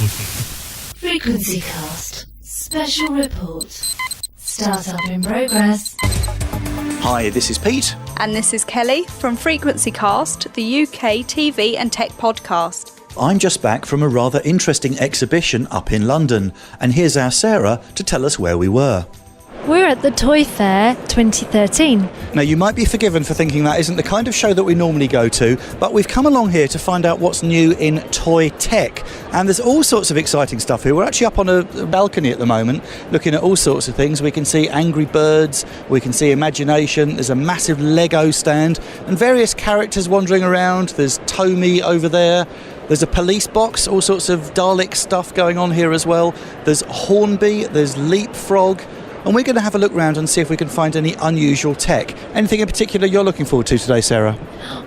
FrequencyCast Special Report. Startup in progress. Hi, this is Pete. And this is Kelly from FrequencyCast, the UK TV and tech podcast. I'm just back from a rather interesting exhibition up in London, and here's our Sarah to tell us where we were. We're at the Toy Fair 2013. Now, you might be forgiven for thinking that isn't the kind of show that we normally go to, but we've come along here to find out what's new in toy tech. And there's all sorts of exciting stuff here. We're actually up on a balcony at the moment, looking at all sorts of things. We can see Angry Birds, we can see Imagination, there's a massive Lego stand, and various characters wandering around. There's Tommy over there. There's a police box, all sorts of Dalek stuff going on here as well. There's Hornby, there's Leapfrog. And we're going to have a look around and see if we can find any unusual tech. Anything in particular you're looking forward to today, Sarah?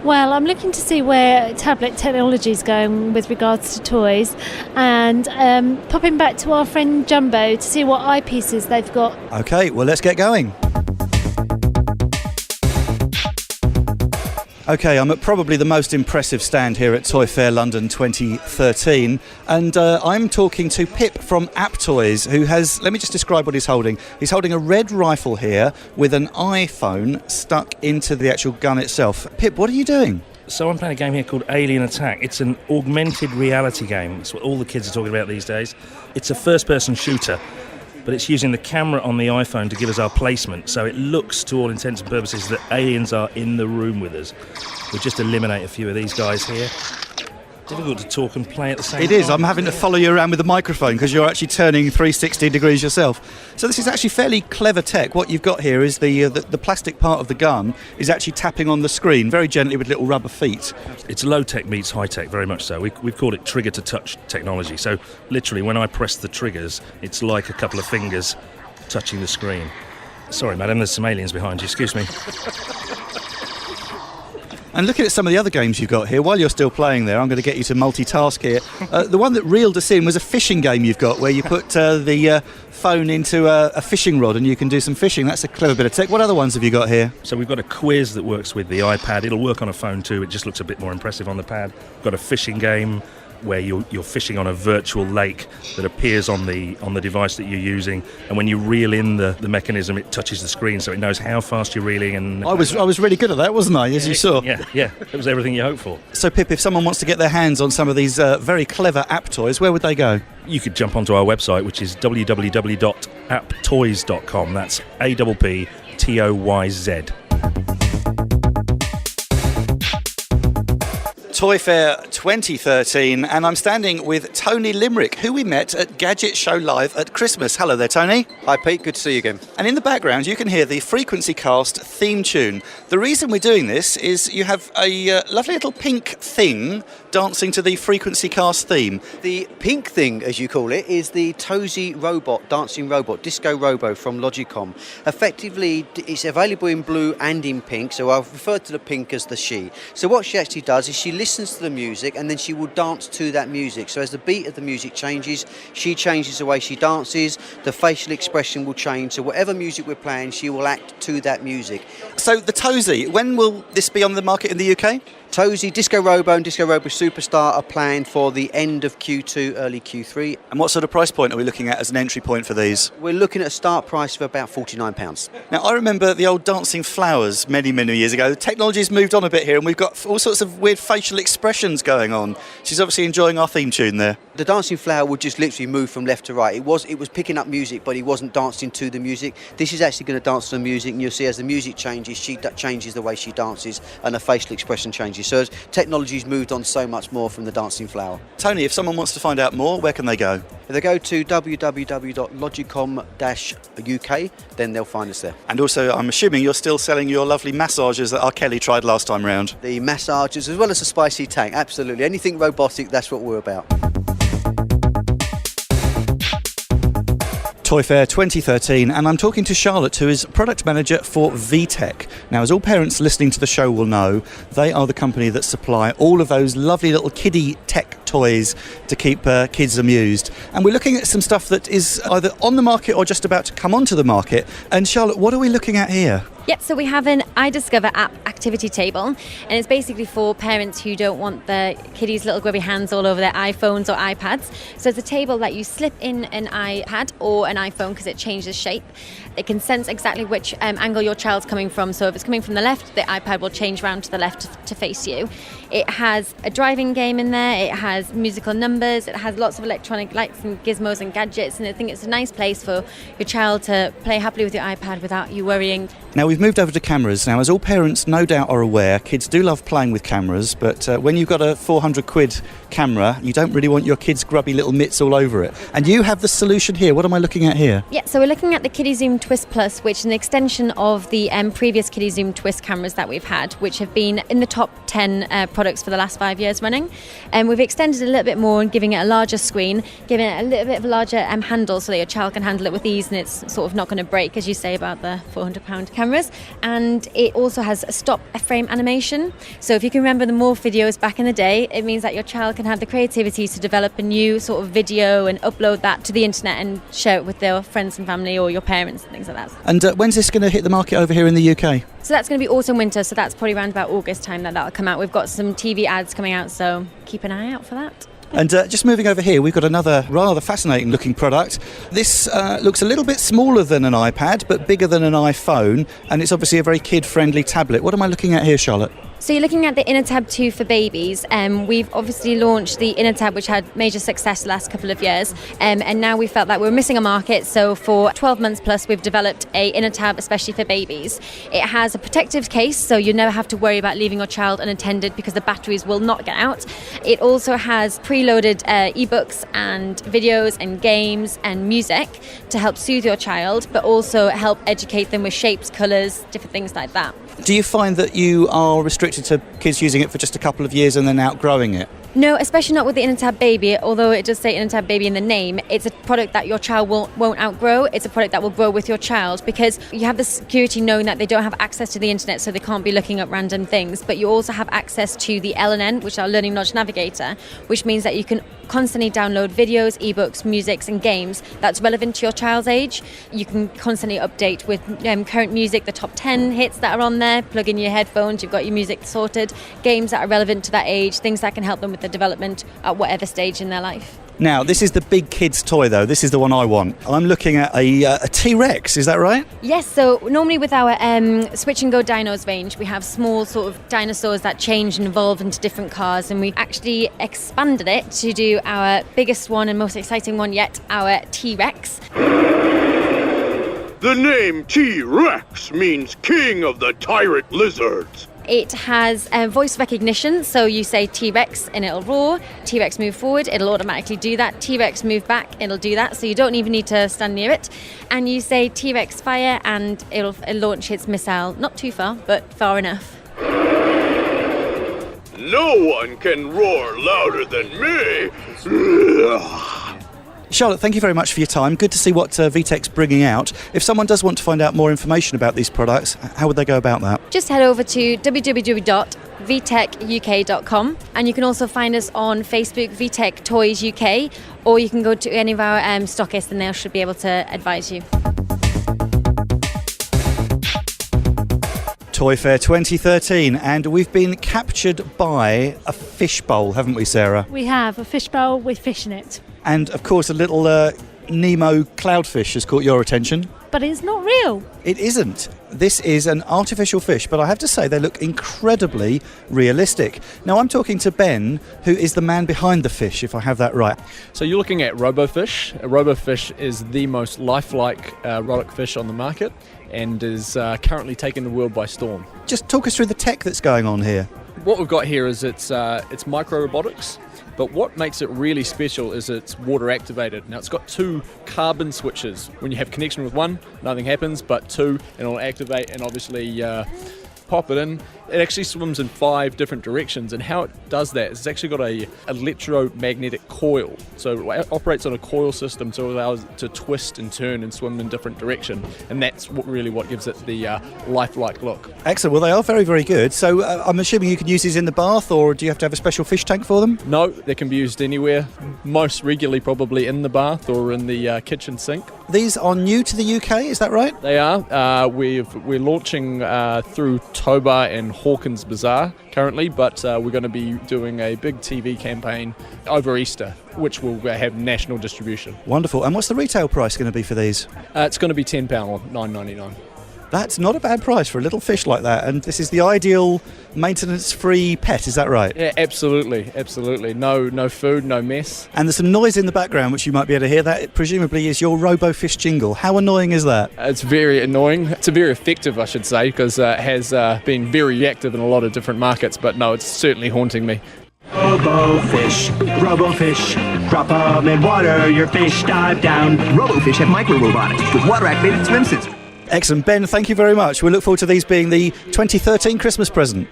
Well, I'm looking to see where tablet technology is going with regards to toys, and popping back to our friend Jumbo to see what eyepieces they've got. OK, well, let's get going. OK, I'm at probably the most impressive stand here at Toy Fair London 2013, and I'm talking to Pip from App Toys, who has, let me just describe what he's holding. He's holding a red rifle here with an iPhone stuck into the actual gun itself. Pip, what are you doing? So I'm playing a game here called Alien Attack. It's an augmented reality game. It's what all the kids are talking about these days. It's a first-person shooter, but it's using the camera on the iPhone to give us our placement, so it looks, to all intents and purposes, that aliens are in the room with us. We'll just eliminate a few of these guys here. Difficult to talk and play at the same time. It is. I'm having to follow you around with the microphone because you're actually turning 360 degrees yourself. So this is actually fairly clever tech. What you've got here is the plastic part of the gun is actually tapping on the screen very gently with little rubber feet. It's low-tech meets high-tech, very much so. We've called it trigger-to-touch technology. So literally, when I press the triggers, it's like a couple of fingers touching the screen. Sorry, madam, there's some aliens behind you. Excuse me. And looking at some of the other games you've got here, while you're still playing there, I'm going to get you to multitask here. The one that reeled us in was a fishing game you've got, where you put the phone into a fishing rod and you can do some fishing. That's a clever bit of tech. What other ones have you got here? So we've got a quiz that works with the iPad. It'll work on a phone too. It just looks a bit more impressive on the pad. We've got a fishing game where you're fishing on a virtual lake that appears on the device that you're using, and when you reel in the mechanism, it touches the screen, so it knows how fast you're reeling. And I was really good at that, wasn't I, as you saw? Yeah, it was everything you hoped for. So Pip, if someone wants to get their hands on some of these very clever app toys, where would they go? You could jump onto our website, which is www.apptoys.com. That's APPTOYZ. Toy Fair 2013, and I'm standing with Tony Limerick, who we met at Gadget Show Live at Christmas. Hello there, Tony. Hi Pete, good to see you again. And in the background you can hear the FrequencyCast theme tune. The reason we're doing this is you have a lovely little pink thing dancing to the FrequencyCast theme. The pink thing, as you call it, is the Tozy robot, dancing robot, Disco Robo from Logicom. Effectively, it's available in blue and in pink, so I've referred to the pink as the she. So what she actually does is she listens to the music and then she will dance to that music. So as the beat of the music changes, she changes the way she dances, the facial expression will change, so whatever music we're playing, she will act to that music. So the Tozy, when will this be on the market in the UK? Tozy, Disco Robo and Disco Robo Superstar are planned for the end of Q2, early Q3. And what sort of price point are we looking at as an entry point for these? We're looking at a start price of about £49. Now, I remember the old dancing flowers many, many years ago. Technology's moved on a bit here, and we've got all sorts of weird facial expressions going on. She's obviously enjoying our theme tune there. The dancing flower would just literally move from left to right. It was picking up music, but he wasn't dancing to the music. This is actually going to dance to the music, and you'll see as the music changes, she changes the way she dances, and her facial expression changes. So technology's moved on so much more from the dancing flower. Tony, if someone wants to find out more, where can they go? If they go to www.logicom-UK, then they'll find us there. And also, I'm assuming you're still selling your lovely massagers that our Kelly tried last time round. The massagers, as well as the spicy tank, absolutely. Anything robotic, that's what we're about. Toy Fair 2013, and I'm talking to Charlotte, who is product manager for VTech. Now, as all parents listening to the show will know, they are the company that supply all of those lovely little kiddie tech toys to keep kids amused. And we're looking at some stuff that is either on the market or just about to come onto the market. And Charlotte, what are we looking at here? Yep, so we have an iDiscover app activity table, and it's basically for parents who don't want their kiddies' little grubby hands all over their iPhones or iPads. So it's a table that you slip in an iPad or an iPhone because it changes shape. It can sense exactly which angle your child's coming from. So if it's coming from the left, the iPad will change round to the left to face you. It has a driving game in there. It has musical numbers. It has lots of electronic lights and gizmos and gadgets. And I think it's a nice place for your child to play happily with your iPad without you worrying. Now, we've moved over to cameras. Now, as all parents no doubt are aware, kids do love playing with cameras, but when you've got a 400 quid camera, you don't really want your kids' grubby little mitts all over it. And you have the solution here. What am I looking at here? Yeah, so we're looking at the KiddyZoom Twist Plus, which is an extension of the previous KiddyZoom Twist cameras that we've had, which have been in the top 10 products for the last 5 years running. And we've extended it a little bit more and giving it a larger screen, giving it a little bit of a larger handle so that your child can handle it with ease and it's sort of not going to break, as you say about the £400 cameras. And it also has a stop frame animation. So if you can remember the Morph videos back in the day, it means that your child can have the creativity to develop a new sort of video and upload that to the internet and share it with their friends and family or your parents and things like that. And when's this going to hit the market over here in the UK? So that's going to be autumn winter, so that's probably around about August time that'll come out. We've got some TV ads coming out, so keep an eye out for that. And just moving over here, we've got another rather fascinating looking product. This looks a little bit smaller than an iPad, but bigger than an iPhone, and it's obviously a very kid-friendly tablet. What am I looking at here, Charlotte? So you're looking at the InnerTab 2 for babies. We've obviously launched the InnerTab, which had major success the last couple of years, and now we felt that we were missing a market. So for 12 months plus, we've developed a InnerTab especially for babies. It has a protective case, so you never have to worry about leaving your child unattended because the batteries will not get out. It also has preloaded ebooks and videos and games and music to help soothe your child, but also help educate them with shapes, colours, different things like that. Do you find that you are restricted to kids using it for just a couple of years and then outgrowing it? No, especially not with the InnerTab Baby. Although it does say InnerTab Baby in the name, it's a product that your child won't outgrow. It's a product that will grow with your child because you have the security knowing that they don't have access to the internet, so they can't be looking up random things. But you also have access to the LNN, which is our Learning Knowledge Navigator, which means that you can constantly download videos, ebooks, musics and games that's relevant to your child's age. You can constantly update with current music, the top 10 hits that are on there, plug in your headphones, you've got your music sorted, games that are relevant to that age, things that can help them with the development at whatever stage in their life. Now, this is the big kids toy though. This is the one I want. I'm looking at a T-Rex, is that right? Yes, so normally with our Switch and Go Dinos range, we have small sort of dinosaurs that change and evolve into different cars, and we actually expanded it to do our biggest one and most exciting one yet, our T-Rex. The name T-Rex means king of the tyrant lizards. It has voice recognition, so you say T-Rex and it'll roar. T-Rex move forward, it'll automatically do that. T-Rex move back, it'll do that, so you don't even need to stand near it. And you say T-Rex fire and it'll launch its missile, not too far, but far enough. No one can roar louder than me. Charlotte, thank you very much for your time. Good to see what VTech's bringing out. If someone does want to find out more information about these products, how would they go about that? Just head over to www.vtechuk.com, and you can also find us on Facebook, VTech Toys UK, or you can go to any of our stockists and they should be able to advise you. Toy Fair 2013, and we've been captured by a fishbowl, haven't we, Sarah? We have a fishbowl with fish in it. And of course a little Nemo cloudfish has caught your attention. But it's not real. It isn't. This is an artificial fish, but I have to say they look incredibly realistic. Now I'm talking to Ben, who is the man behind the fish, if I have that right. So you're looking at RoboFish. RoboFish is the most lifelike robotic fish on the market and is currently taking the world by storm. Just talk us through the tech that's going on here. What we've got here is it's micro-robotics, but what makes it really special is it's water activated. Now it's got 2 carbon switches. When you have connection with one, nothing happens, but 2, and it'll activate and obviously pop it in. It actually swims in 5 different directions, and how it does that is it's actually got a electromagnetic coil. So it operates on a coil system, so it allows it to twist and turn and swim in different direction, and that's what gives it the lifelike look. Excellent. Well, they are very, very good. So I'm assuming you can use these in the bath, or do you have to have a special fish tank for them? No, they can be used anywhere, most regularly probably in the bath or in the kitchen sink. These are new to the UK, is that right? They are. We're launching through Toba and Hawkins Bazaar currently, but we're going to be doing a big TV campaign over Easter, which will have national distribution. Wonderful. And what's the retail price going to be for these? It's going to be £10, $9.99. That's not a bad price for a little fish like that, and this is the ideal maintenance-free pet, is that right? Yeah, absolutely. No food, no mess. And there's some noise in the background which you might be able to hear. That presumably is your RoboFish jingle. How annoying is that? It's very annoying. It's very effective, I should say, because it has been very active in a lot of different markets, but no, it's certainly haunting me. RoboFish, drop 'em in water, your fish dive down. RoboFish have micro-robotics with water-activated swimsuits. Excellent. Ben, thank you very much. We look forward to these being the 2013 Christmas present.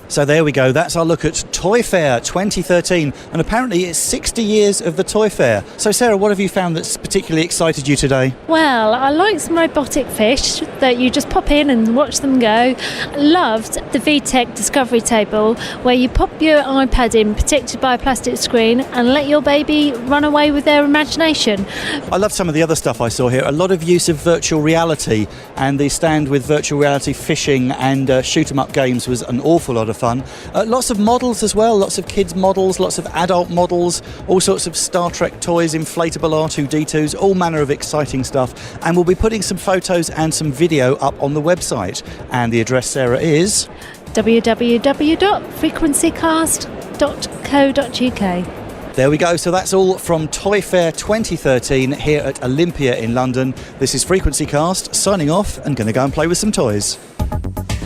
So there we go, that's our look at Toy Fair 2013, and apparently it's 60 years of the Toy Fair. So Sarah, what have you found that's particularly excited you today? Well, I like some robotic fish that you just pop in and watch them go. Loved the VTech Discovery Table, where you pop your iPad in, protected by a plastic screen, and let your baby run away with their imagination. I love some of the other stuff I saw here. A lot of use of virtual reality, and the stand with virtual reality fishing and shoot-'em-up games was an awful lot of fun. Lots of models as well, lots of kids models, lots of adult models, all sorts of Star Trek toys, inflatable R2-D2s, all manner of exciting stuff. And we'll be putting some photos and some video up on the website. And the address, Sarah, is www.frequencycast.co.uk. There we go. So that's all from Toy Fair 2013 here at Olympia in London. This is FrequencyCast signing off and going to go and play with some toys.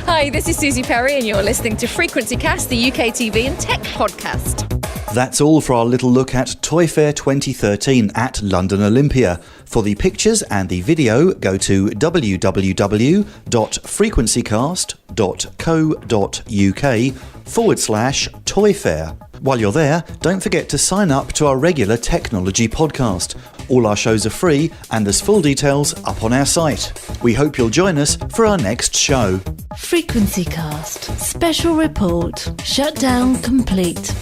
Hi, this is Susie Perry and you're listening to FrequencyCast, the UK TV and tech podcast. That's all for our little look at Toy Fair 2013 at London Olympia. For the pictures and the video, go to www.frequencycast.co.uk/Toy Fair. While you're there, don't forget to sign up to our regular technology podcast. All our shows are free and there's full details up on our site. We hope you'll join us for our next show. FrequencyCast. Special report. Shutdown complete.